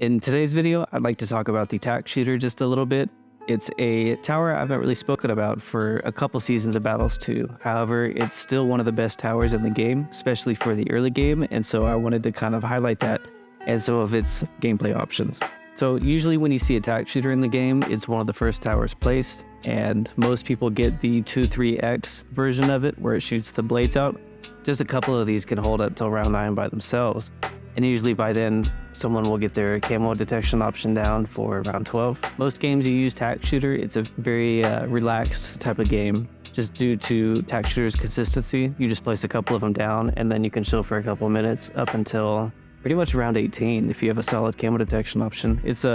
In today's video, I'd like to talk about the Tack shooter just a little bit. It's a tower I haven't really spoken about for a couple seasons of Battles 2. However, it's still one of the best towers in the game, especially for the early game, and so I wanted to kind of highlight that and some of its gameplay options. So usually when you see a Tack shooter in the game, it's one of the first towers placed, and most people get the 2-3x version of it where it shoots the blades out. Just a couple of these can hold up till round 9 by themselves. And usually by then, someone will get their camo detection option down for round 12. Most games you use Tack shooter, it's a very relaxed type of game. Just due to Tack shooter's consistency, you just place a couple of them down and then you can chill for a couple of minutes up until pretty much round 18 if you have a solid camo detection option. It's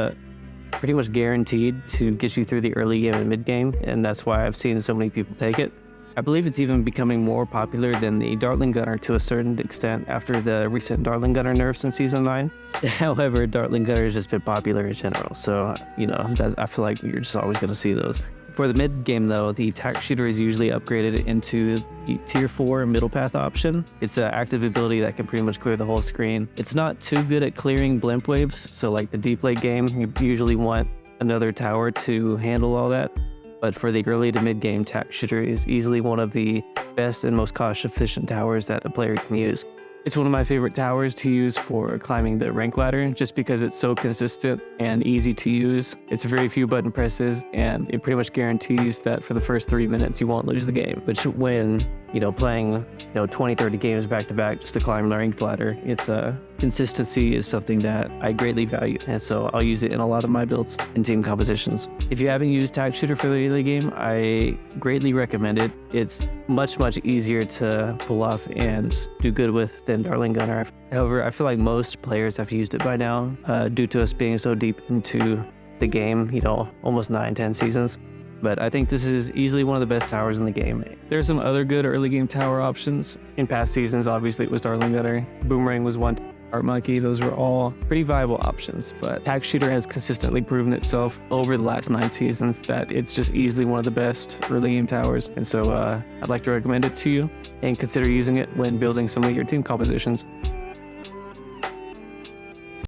pretty much guaranteed to get you through the early game and mid game, and that's why I've seen so many people take it. I believe it's even becoming more popular than the Dartling Gunner to a certain extent after the recent Dartling Gunner nerfs in Season 9. However, Dartling Gunner has just been popular in general, so, I feel like you're just always going to see those. For the mid game though, the Tack shooter is usually upgraded into the Tier 4 middle path option. It's an active ability that can pretty much clear the whole screen. It's not too good at clearing blimp waves, so like the deep late game, you usually want another tower to handle all that. But for the early to mid game, Tack shooter is easily one of the best and most cost efficient towers that a player can use. It's one of my favorite towers to use for climbing the rank ladder just because it's so consistent and easy to use. It's very few button presses and it pretty much guarantees that for the first 3 minutes you won't lose the game. Which when, playing 20-30 games back to back just to climb the ranked ladder, it's consistency is something that I greatly value, and so I'll use it in a lot of my builds and team compositions. If you haven't used Tack shooter for the early game, I greatly recommend it. It's much easier to pull off and do good with than Dartling Gunner. However, I feel like most players have used it by now due to us being so deep into the game, almost 9-10 seasons. But I think this is easily one of the best towers in the game. There's some other good early game tower options. In past seasons, obviously it was Dartling Gunner. Boomerang was one. Art Monkey, those were all pretty viable options, but Tack shooter has consistently proven itself over the last 9 seasons that it's just easily one of the best early game towers, and so I'd like to recommend it to you and consider using it when building some of your team compositions.